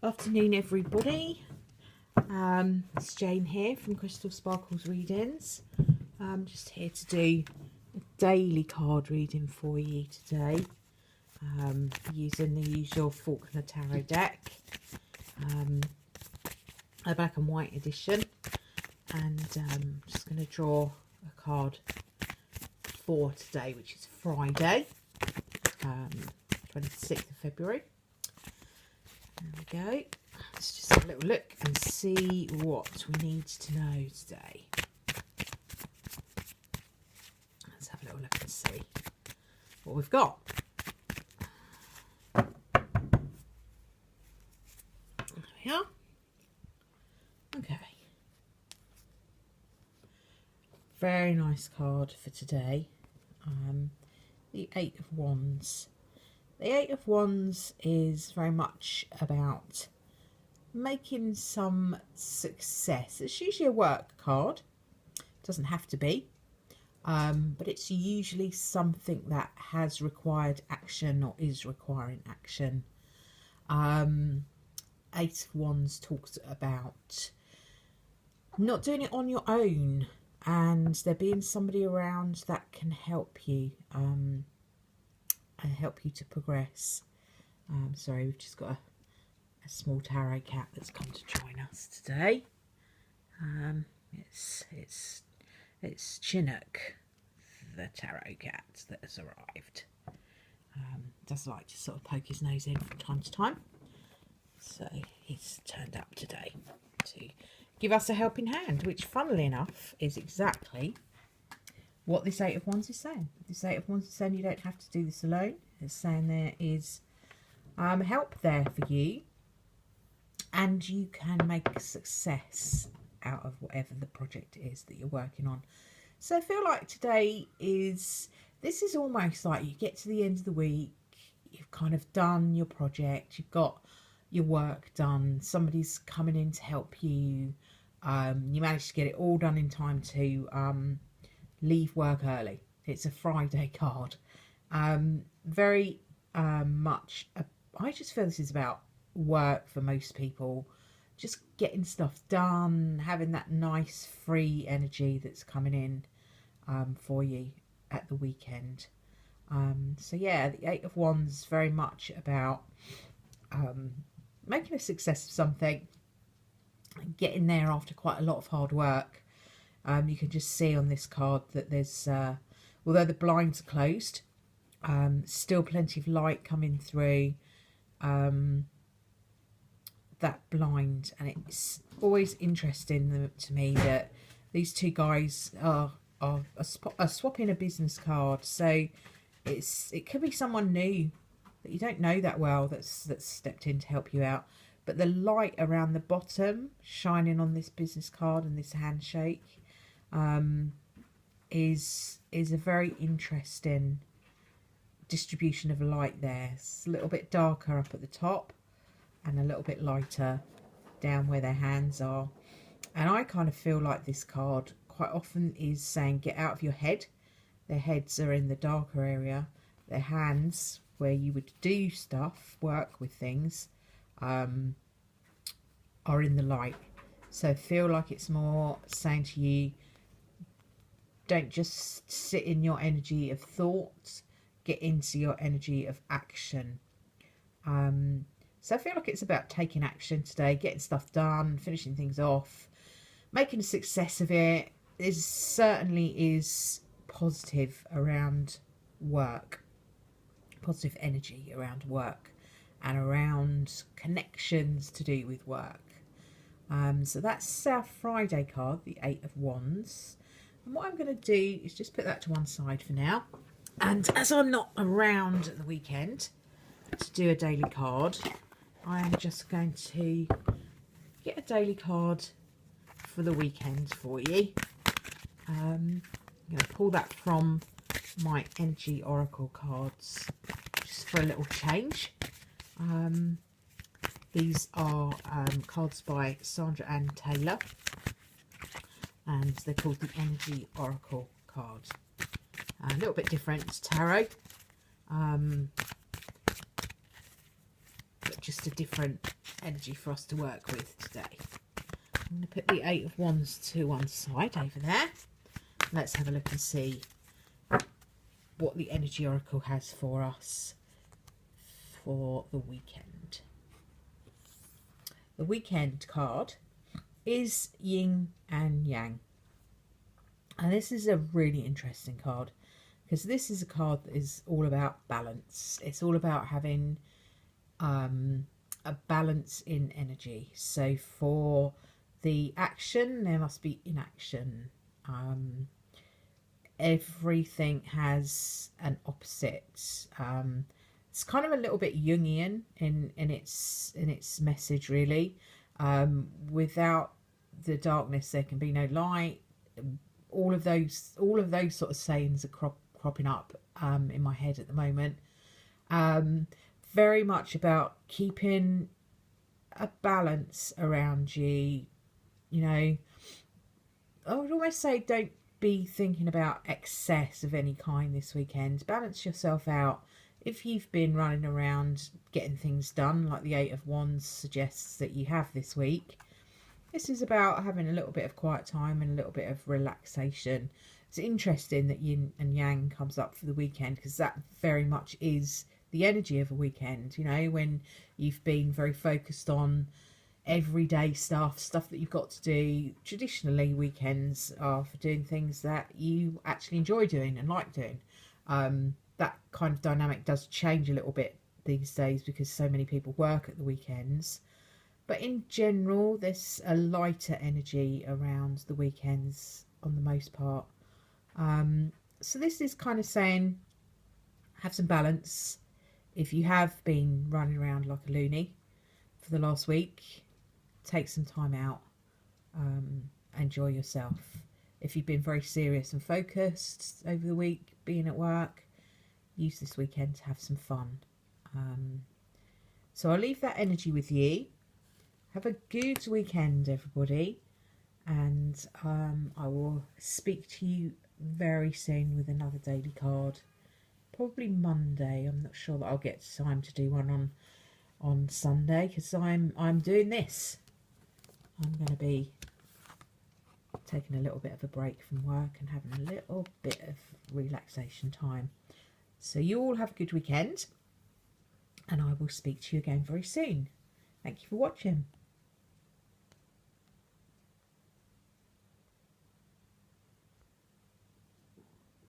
Afternoon, everybody. It's Jane here from Crystal Sparkles Readings. I'm just here to do a daily card reading for you today, using the usual Faulkner Tarot deck, a black and white edition, and I'm just going to draw a card for today, which is Friday, 26th of February. There we go. Let's just have a little look and see what we need to know today. Let's have a little look and see what we've got. There we are. Okay. Very nice card for today. The Eight of Wands. The Eight of Wands is very much about making some success. It's usually a work card. It doesn't have to be. But it's usually something that has required action or is requiring action. Eight of Wands talks about not doing it on your own and there being somebody around that can help you. And help you to progress. Sorry, we've just got a small tarot cat that's come to join us today. It's Chinook, the tarot cat that has arrived. Does like to sort of poke his nose in from time to time, so he's turned up today to give us a helping hand, which, funnily enough, is exactly what this Eight of Wands is saying. This Eight of Wands is saying you don't have to do this alone. It's saying there is help there for you, and you can make a success out of whatever the project is that you're working on. So I feel like today this is almost like you get to the end of the week, you've kind of done your project, you've got your work done, somebody's coming in to help you, you managed to get it all done in time to leave work early. It's a Friday card. Very much, I just feel this is about work for most people. Just getting stuff done, having that nice free energy that's coming in for you at the weekend. So yeah, the Eight of Wands is very much about making a success of something, getting there after quite a lot of hard work. You can just see on this card that there's, although the blinds are closed, still plenty of light coming through that blind. And it's always interesting to me that these two guys are swapping a business card. So it could be someone new that you don't know that well that's stepped in to help you out. But the light around the bottom shining on this business card and this handshake is a very interesting distribution of light there. It's a little bit darker up at the top and a little bit lighter down where their hands are. And I kind of feel like this card quite often is saying get out of your head. Their heads are in the darker area. Their hands, where you would do stuff, work with things, are in the light. So I feel like it's more saying to you, don't just sit in your energy of thought, get into your energy of action. So I feel like it's about taking action today, getting stuff done, finishing things off, making a success of it. There certainly is positive around work, positive energy around work and around connections to do with work. So that's our Friday card, the Eight of Wands. And what I'm going to do is just put that to one side for now. And as I'm not around at the weekend to do a daily card, I am just going to get a daily card for the weekend for you. I'm going to pull that from my Energy Oracle cards just for a little change. These are cards by Sandra Ann Taylor, and they're called the Energy Oracle cards. A little bit different, it's tarot, but just a different energy for us to work with today. I'm going to put the Eight of Wands to one side over there. Let's have a look and see what the Energy Oracle has for us for the weekend. The weekend card is Yin and Yang. And this is a really interesting card because this is a card that is all about balance. It's all about having a balance in energy. So for the action, there must be inaction. Everything has an opposite. It's kind of a little bit Jungian in its message, really. Without the darkness, there can be no light. All of those sort of sayings are cropping up in my head at the moment. Very much about keeping a balance around you. You know, I would almost say don't be thinking about excess of any kind this weekend. Balance yourself out. If you've been running around getting things done, like the Eight of Wands suggests that you have this week, this is about having a little bit of quiet time and a little bit of relaxation. It's interesting that Yin and Yang comes up for the weekend because that very much is the energy of a weekend, you know, when you've been very focused on everyday stuff that you've got to do. Traditionally, weekends are for doing things that you actually enjoy doing and like doing. That kind of dynamic does change a little bit these days because so many people work at the weekends. But in general, there's a lighter energy around the weekends on the most part. So this is kind of saying, have some balance. If you have been running around like a loony for the last week, take some time out. Enjoy yourself. If you've been very serious and focused over the week, being at work, use this weekend to have some fun. So I'll leave that energy with you. Have a good weekend, everybody, and I will speak to you very soon with another daily card. Probably Monday. I'm not sure that I'll get time to do one on Sunday because I'm doing this. I'm going to be taking a little bit of a break from work and having a little bit of relaxation time. So you all have a good weekend, and I will speak to you again very soon. Thank you for watching.